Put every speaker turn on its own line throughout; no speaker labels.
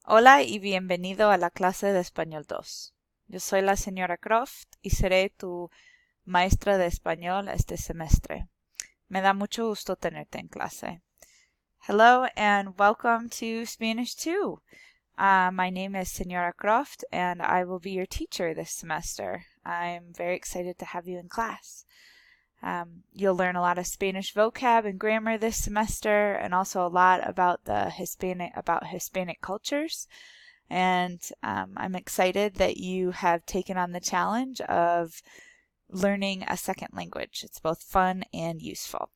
Hola y bienvenido a la clase de Español 2. Yo soy la señora Croft y seré tu maestra de español este semestre. Me da mucho gusto tenerte en clase. Hello and welcome to Spanish 2. My name is Senora Croft and I will be your teacher this semester. I'm very excited to have you in class. You'll learn a lot of Spanish vocab and grammar this semester, and also a lot about Hispanic cultures. And I'm excited that you have taken on the challenge of learning a second language. It's both fun and useful.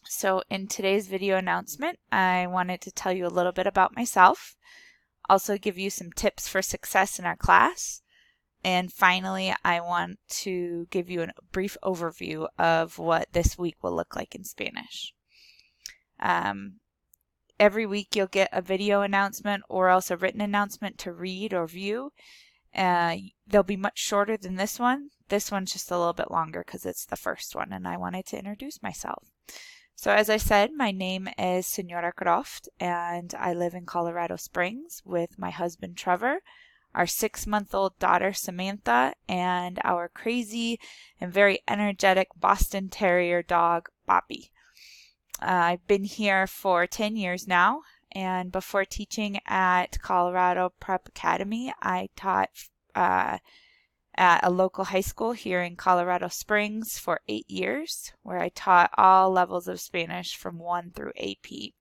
So in today's video announcement, I wanted to tell you a little bit about myself, also give you some tips for success in our class, and finally, I want to give you a brief overview of what this week will look like in Spanish. Every week you'll get a video announcement or else a written announcement to read or view. They'll be much shorter than this one. This one's just a little bit longer because it's the first one and I wanted to introduce myself. So as I said, my name is Senora Croft and I live in Colorado Springs with my husband Trevor, our 6-month-old daughter Samantha, and our crazy and very energetic Boston Terrier dog Bobby. I've been here for 10 years now, and before teaching at Colorado Prep Academy, I taught at a local high school here in Colorado Springs for 8 years, where I taught all levels of Spanish from 1 through AP.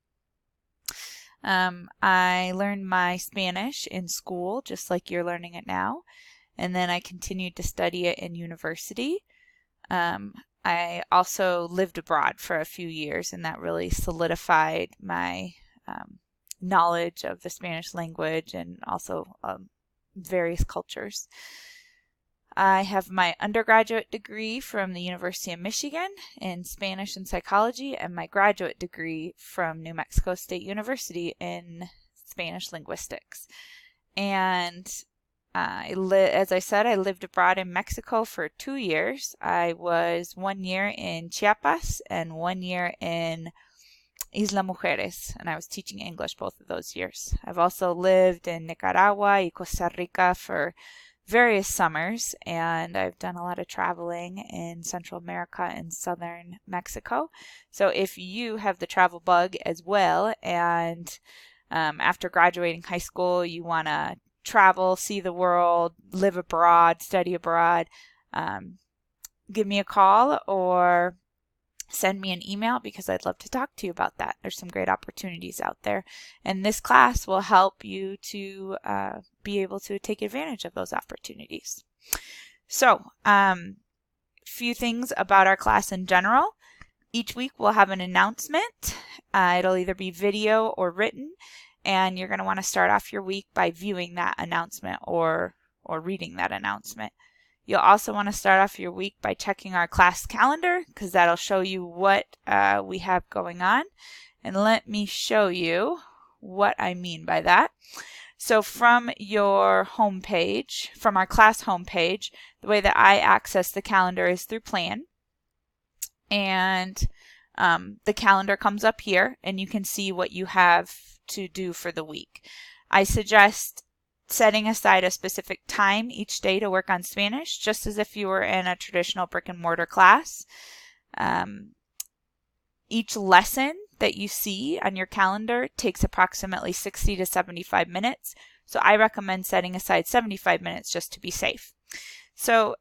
I learned my Spanish in school, just like you're learning it now, and then I continued to study it in university. I also lived abroad for a few years, and that really solidified my knowledge of the Spanish language and also various cultures. I have my undergraduate degree from the University of Michigan in Spanish and psychology and my graduate degree from New Mexico State University in Spanish linguistics. And as I said, I lived abroad in Mexico for 2 years. I was 1 year in Chiapas and 1 year in Isla Mujeres, and I was teaching English both of those years. I've also lived in Nicaragua and Costa Rica for various summers, and I've done a lot of traveling in Central America and Southern Mexico. So if you have the travel bug as well, and after graduating high school you want to travel, see the world, live abroad, study abroad, give me a call or send me an email because I'd love to talk to you about that. There's some great opportunities out there, and this class will help you to be able to take advantage of those opportunities. So, few things about our class in general. Each week we'll have an announcement. It'll either be video or written, and you're going to want to start off your week by viewing that announcement or reading that announcement. You'll also want to start off your week by checking our class calendar because that'll show you what we have going on. And let me show you what I mean by that. So from your homepage, from our class homepage, the way that I access the calendar is through Plan. And the calendar comes up here and you can see what you have to do for the week. I suggest setting aside a specific time each day to work on Spanish, just as if you were in a traditional brick and mortar class. Each lesson that you see on your calendar takes approximately 60 to 75 minutes. So I recommend setting aside 75 minutes just to be safe. So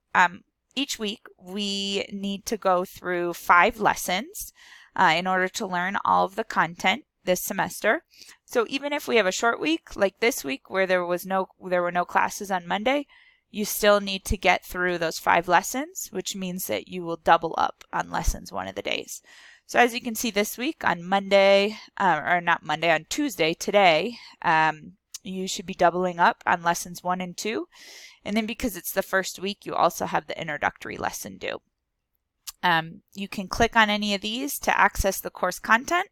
each week we need to go through 5 lessons in order to learn all of the content this semester. So even if we have a short week like this week where there were no classes on Monday, you still need to get through those 5 lessons, which means that you will double up on lessons one of the days. So as you can see this week on Monday, on Tuesday, today, you should be doubling up on lessons 1 and 2. And then because it's the first week, you also have the introductory lesson due. You can click on any of these to access the course content.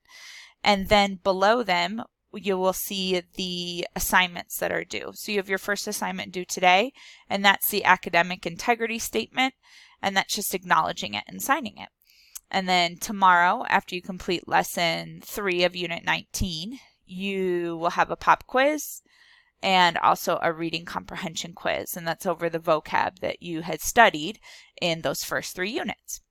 And then below them, you will see the assignments that are due. So you have your first assignment due today, and that's the academic integrity statement, and that's just acknowledging it and signing it. And then tomorrow, after you complete lesson 3 of Unit 19, you will have a pop quiz, and also a reading comprehension quiz, and that's over the vocab that you had studied in those first 3 units.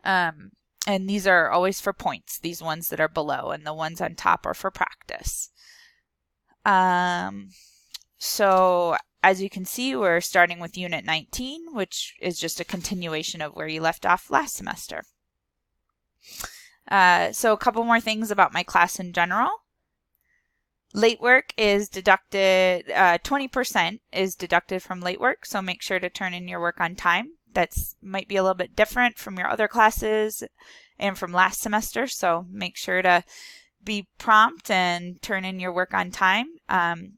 And these are always for points, these ones that are below, and the ones on top are for practice. So as you can see, we're starting with Unit 19, which is just a continuation of where you left off last semester. So a couple more things about my class in general. Late work is deducted, 20% is deducted from late work, so make sure to turn in your work on time. That's might be a little bit different from your other classes and from last semester, so make sure to be prompt and turn in your work on time.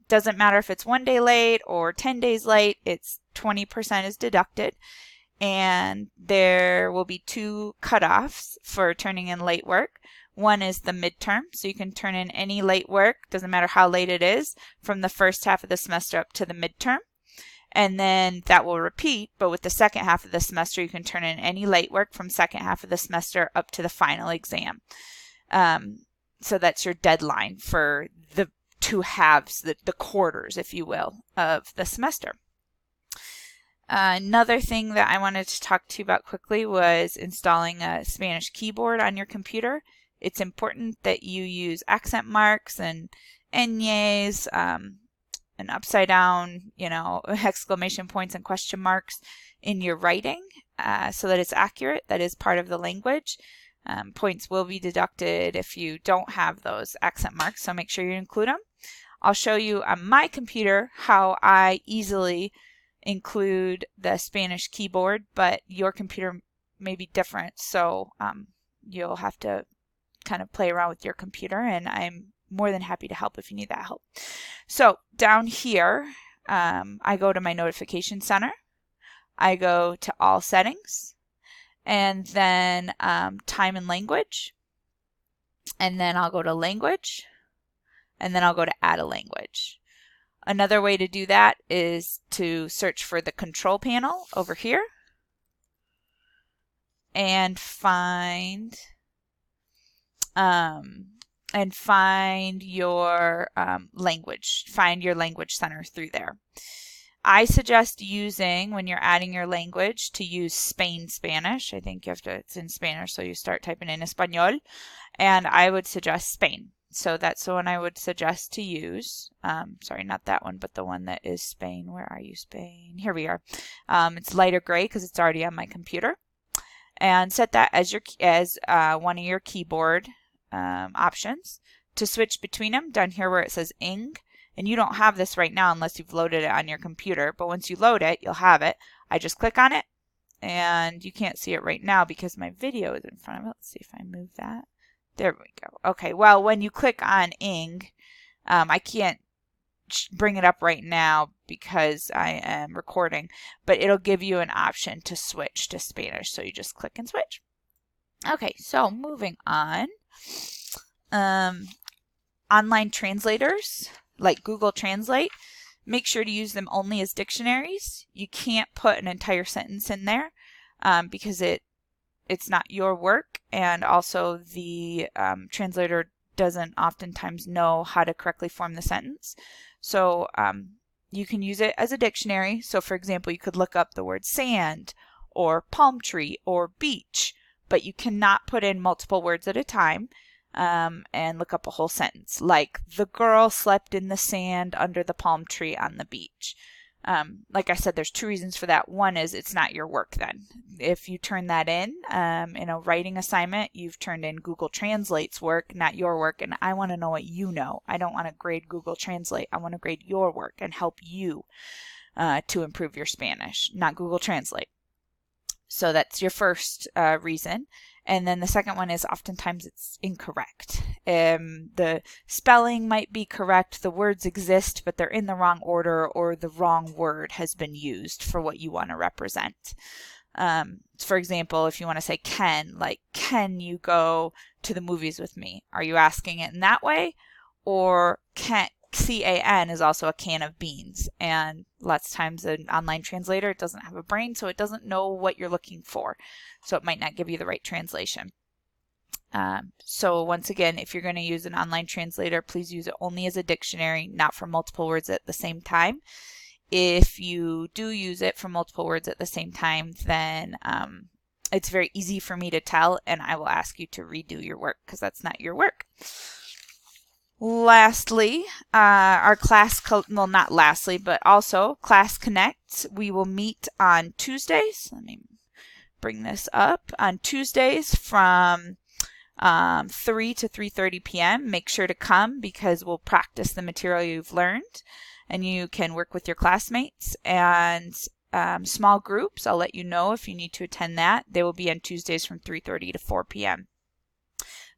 Doesn't matter if it's 1 day late or 10 days late, it's 20% is deducted. And there will be 2 cutoffs for turning in late work. One is the midterm, so you can turn in any late work, doesn't matter how late it is, from the first half of the semester up to the midterm. And then that will repeat, but with the second half of the semester, you can turn in any late work from second half of the semester up to the final exam. So that's your deadline for the 2 halves, the quarters, if you will, of the semester. Another thing that I wanted to talk to you about quickly was installing a Spanish keyboard on your computer. It's important that you use accent marks and ñes, and upside down, exclamation points and question marks in your writing so that it's accurate. That is part of the language. Points will be deducted if you don't have those accent marks, so make sure you include them. I'll show you on my computer how I easily include the Spanish keyboard, but your computer may be different, so you'll have to kind of play around with your computer, and I'm more than happy to help if you need that help. So down here, I go to my notification center. I go to all settings, and then time and language, and then I'll go to language, and then I'll go to add a language. Another way to do that is to search for the control panel over here and find your language. Find your language center through there. I suggest using, when you're adding your language, to use Spain Spanish. I think you have to, it's in Spanish, so you start typing in Español, and I would suggest Spain. So that's the one I would suggest to use. Sorry, not that one, but the one that is Spain. Where are you, Spain? Here we are. It's lighter gray because it's already on my computer. And set that as one of your keyboard options. To switch between them, down here where it says ing, and you don't have this right now unless you've loaded it on your computer, but once you load it, you'll have it. I just click on it, and you can't see it right now because my video is in front of it. Let's see if I move that. There we go. Okay, well, when you click on ing, I can't bring it up right now because I am recording, but it'll give you an option to switch to Spanish, so you just click and switch. Okay, so moving on. Online translators like Google Translate, make sure to use them only as dictionaries. You can't put an entire sentence in there because it's not your work, and also the translator doesn't oftentimes know how to correctly form the sentence. So you can use it as a dictionary. So for example, you could look up the word sand or palm tree or beach, but you cannot put in multiple words at a time and look up a whole sentence, like the girl slept in the sand under the palm tree on the beach. Like I said, there's 2 reasons for that. One is it's not your work then. If you turn that in a writing assignment, you've turned in Google Translate's work, not your work, and I want to know what you know. I don't want to grade Google Translate. I want to grade your work and help you to improve your Spanish, not Google Translate. So that's your first reason. And then the second one is oftentimes it's incorrect. The spelling might be correct, the words exist, but they're in the wrong order, or the wrong word has been used for what you want to represent. For example, if you want to say can, like, can you go to the movies with me? Are you asking it in that way? Or CAN is also a can of beans, and lots of times an online translator, it doesn't have a brain, so it doesn't know what you're looking for, so it might not give you the right translation. So once again, if you're going to use an online translator, please use it only as a dictionary, not for multiple words at the same time. If you do use it for multiple words at the same time, then it's very easy for me to tell, and I will ask you to redo your work because that's not your work. Lastly, our class, well, not lastly, but also Class Connect. We will meet on Tuesdays. Let me bring this up. On Tuesdays from 3 to 3:30 p.m. Make sure to come because we'll practice the material you've learned, and you can work with your classmates. And small groups, I'll let you know if you need to attend that. They will be on Tuesdays from 3:30 to 4 p.m.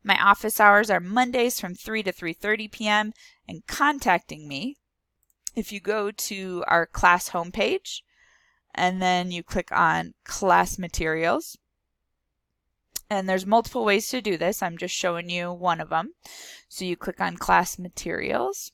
My office hours are Mondays from 3 to 3:30 p.m. and contacting me, if you go to our class homepage and then you click on class materials, and there's multiple ways to do this. I'm just showing you one of them. So you click on class materials.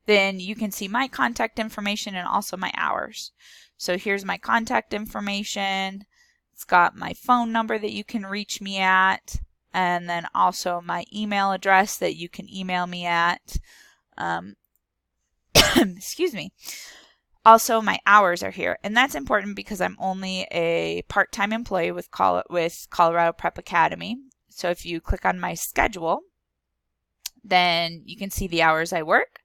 Then you can see my contact information and also my hours. So here's my contact information. It's got my phone number that you can reach me at, and then also my email address that you can email me at. Excuse me. Also, my hours are here, and that's important because I'm only a part-time employee with Colorado Prep Academy. So if you click on my schedule, then you can see the hours I work.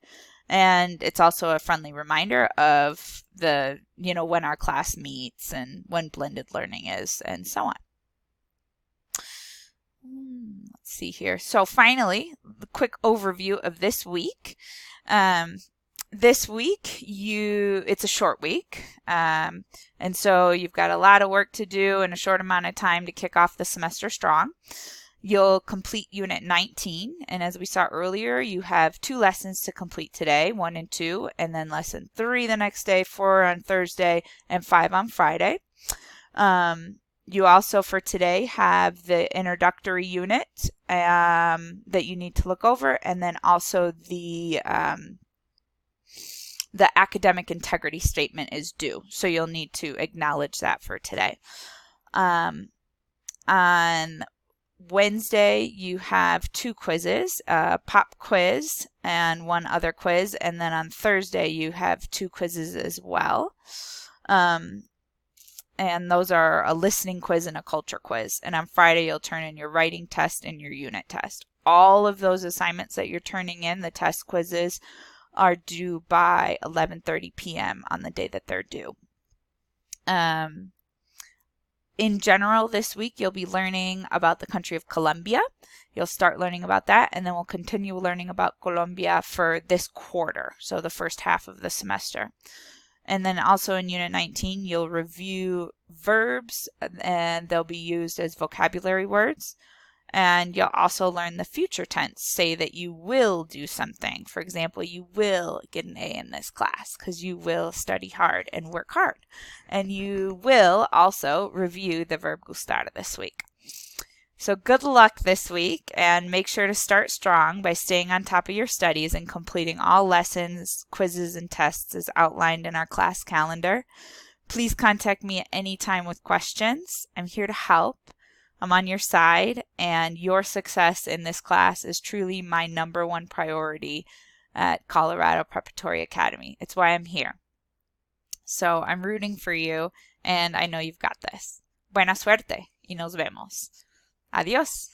And it's also a friendly reminder of the, when our class meets and when blended learning is and so on. Let's see here. So finally, the quick overview of this week. This week, it's a short week. And so you've got a lot of work to do in a short amount of time to kick off the semester strong. You'll complete Unit 19, and as we saw earlier, you have 2 lessons to complete today, 1 and 2, and then lesson 3 the next day, 4 on Thursday, and 5 on Friday. You also, for today, have the introductory unit that you need to look over, and then also the academic integrity statement is due, so you'll need to acknowledge that for today. On Wednesday, you have 2 quizzes, a pop quiz and 1 other quiz, and then on Thursday you have 2 quizzes as well. And those are a listening quiz and a culture quiz. And on Friday you'll turn in your writing test and your unit test. All of those assignments that you're turning in, the test quizzes, are due by 11:30 p.m. on the day that they're due. In general, this week you'll be learning about the country of Colombia. You'll start learning about that, and then we'll continue learning about Colombia for this quarter, so the first half of the semester. And then also in Unit 19, you'll review verbs, and they'll be used as vocabulary words. And you'll also learn the future tense, say that you will do something. For example, you will get an A in this class because you will study hard and work hard. And you will also review the verb gustar this week. So good luck this week, and make sure to start strong by staying on top of your studies and completing all lessons, quizzes, and tests as outlined in our class calendar. Please contact me at any time with questions. I'm here to help. I'm on your side, and your success in this class is truly my #1 priority at Colorado Preparatory Academy. It's why I'm here. So I'm rooting for you, and I know you've got this. Buena suerte, y nos vemos. Adiós.